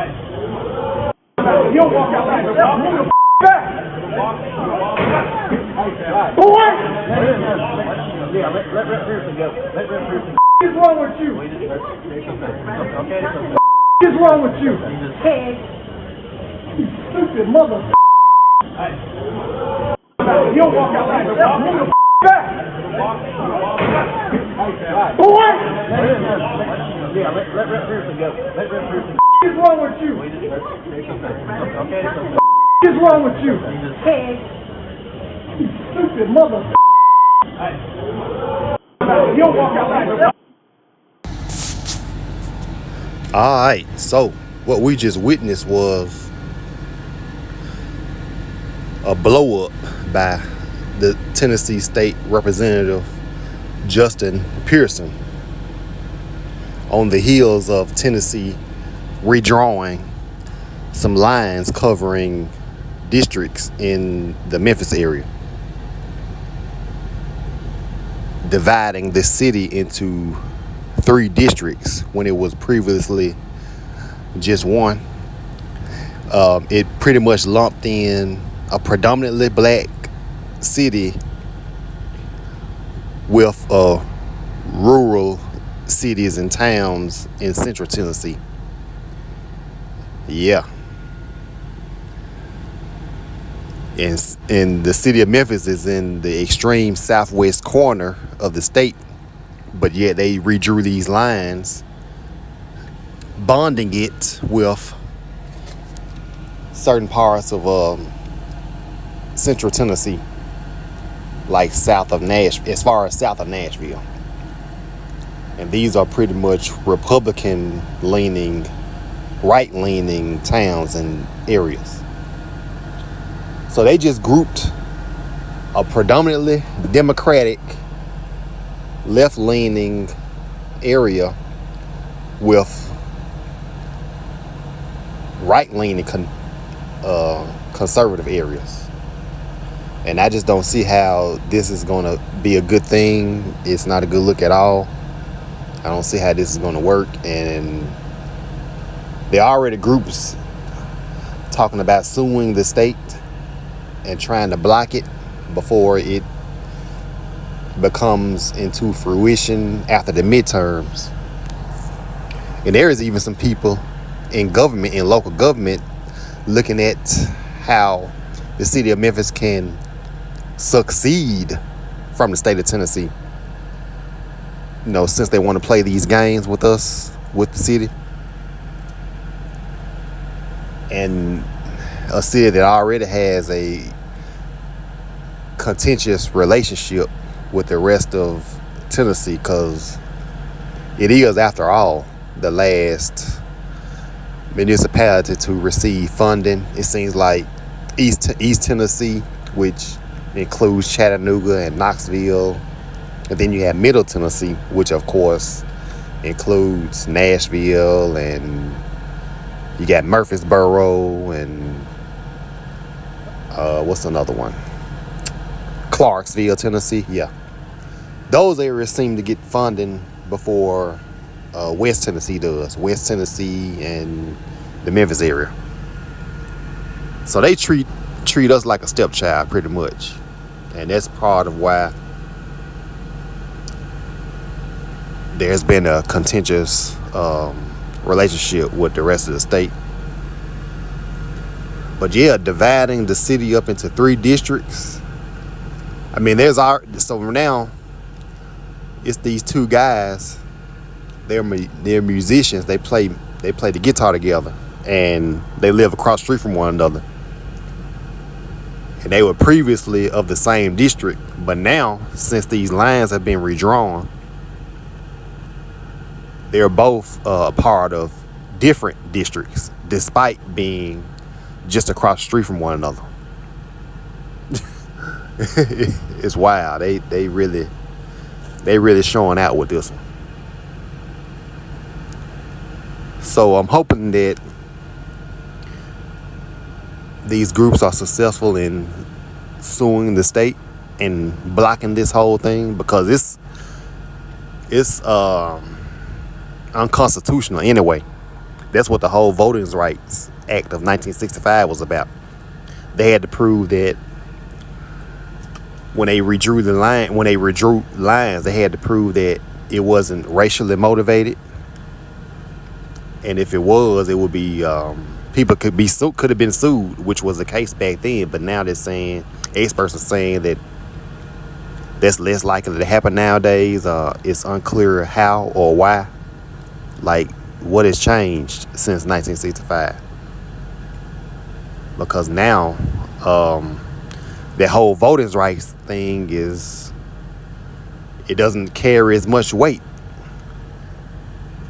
You don't walk out like that. Move the back. Boy! Yeah, let Pearson go. Let Pearson go. What is wrong with you? Okay. What is wrong with you? You stupid mother. You don't walk out like that. Move the back. Boy! Yeah, let Pearson go. Let Pearson go. What is wrong with you? Okay. What is wrong with you? You stupid mother. You don't walk out like that. Alright, so what we just witnessed was a blow up by the Tennessee State Representative Justin Pearson on the heels of Tennessee redrawing some lines covering districts in the Memphis area, dividing the city into 3 districts when it was previously just one. It pretty much lumped in a predominantly black city with rural cities and towns in central Tennessee. Yeah. And the city of Memphis is in the extreme southwest corner of the state, but yet they redrew these lines, bonding it with certain parts of central Tennessee, like south of Nashville, as far as south of Nashville. And these are pretty much Republican-leaning, right-leaning towns and areas. So they just grouped a predominantly Democratic, left-leaning area with right-leaning conservative areas. And I just don't see how this is going to be a good thing. It's not a good look at all. I don't see how this is going to work. And there are already groups talking about suing the state and trying to block it before it becomes into fruition after the midterms. And there is even some people in government, in local government, looking at how the city of Memphis can succeed from the state of Tennessee. You know, since they want to play these games with us, with the city. And a city that already has a contentious relationship with the rest of Tennessee, because it is, after all, the last municipality to receive funding. It seems like East Tennessee, which includes Chattanooga and Knoxville, and then you have Middle Tennessee, which of course includes Nashville, and you got Murfreesboro, and what's another one? Clarksville, Tennessee. Yeah, those areas seem to get funding before West Tennessee does. West Tennessee and the Memphis area. So they treat us like a stepchild pretty much, and that's part of why there's been a contentious relationship with the rest of the state. But yeah, dividing the city up into 3 districts. I mean, so now it's these 2 guys. They're musicians. They play the guitar together, and they live across the street from one another. And they were previously of the same district, but now, since these lines have been redrawn, they're both a part of different districts, despite being just across the street from one another. It's wild. They really showing out with this one. So I'm hoping that these groups are successful in suing the state and blocking this whole thing, because it's unconstitutional anyway. That's what the whole Voting Rights Act of 1965 was about. They had to prove that when they redrew lines, they had to prove that it wasn't racially motivated. And if it was, it would be people could have been sued, which was the case back then. But now they're saying, experts are saying that that's less likely to happen nowadays. It's unclear how or why. Like, what has changed since 1965? Because now, the whole voting rights thing it doesn't carry as much weight,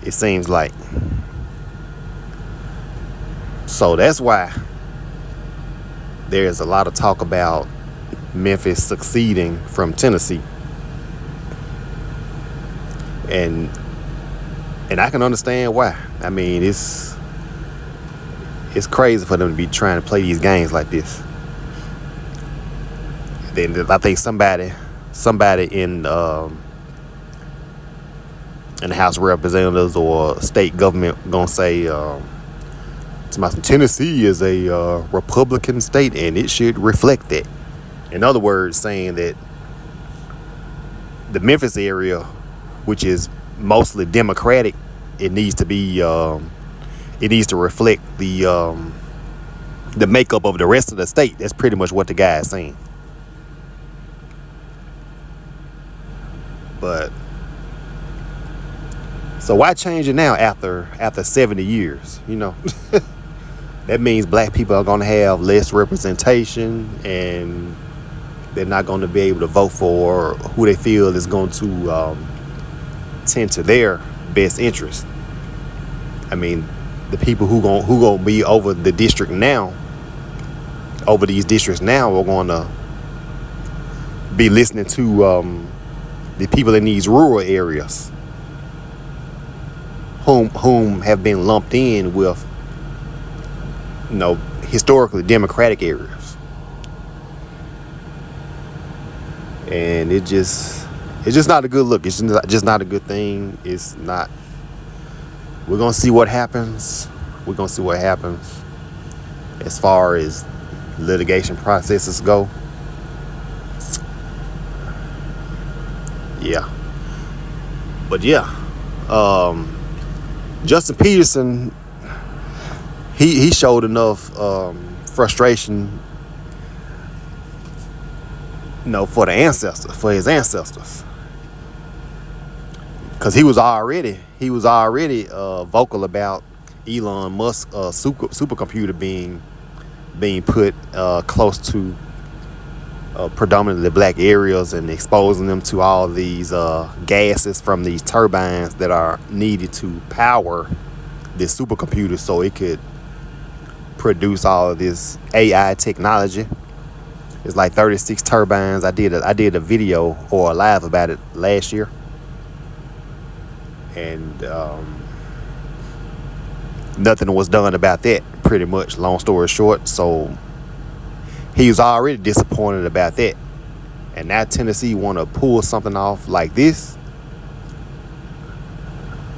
it seems like. So that's why there's a lot of talk about Memphis succeeding from Tennessee. And I can understand why. I mean, it's crazy for them to be trying to play these games like this. Then I think somebody in the House of Representatives or state government gonna say Tennessee is a Republican state and it should reflect that. In other words, saying that the Memphis area, which is mostly Democratic, it needs to reflect the makeup of the rest of the state. That's pretty much what the guy is saying. But so why change it now after 70 years? You know, that means black people are going to have less representation, and they're not going to be able to vote for who they feel is going to tend to their best interest. I mean, the people who gonna be over the district now, over these districts now, are going to be listening to the people in these rural areas, whom have been lumped in with, historically Democratic areas. And it's just not a good look. It's just not a good thing. It's not. We're gonna see what happens. We're gonna see what happens as far as litigation processes go. Yeah. But yeah, Justin Pearson, he showed enough frustration, for his ancestors, because he was already vocal about Elon Musk's supercomputer being put close to predominantly black areas and exposing them to all these gases from these turbines that are needed to power this supercomputer so it could produce all of this AI technology. It's like 36 turbines. I did a video or a live about it last year, and nothing was done about that, pretty much, long story short. So he was already disappointed about that, and now Tennessee want to pull something off like this.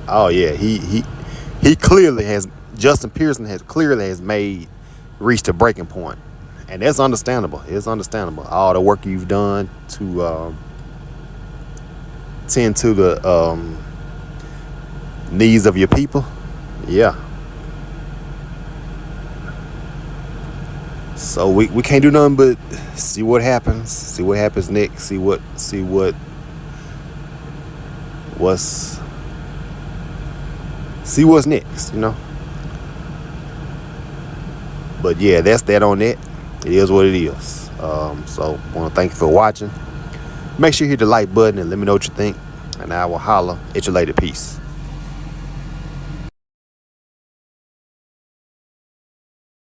Oh yeah, he clearly has. Justin Pearson has reached a breaking point, and that's understandable. It's understandable. All the work you've done to tend to the needs of your people. Yeah. So we can't do nothing but see what happens. See what happens next. See what's next, But yeah, that's that on that. It is what it is. So I want to thank you for watching. Make sure you hit the like button and let me know what you think. And I will holler at you later. Peace.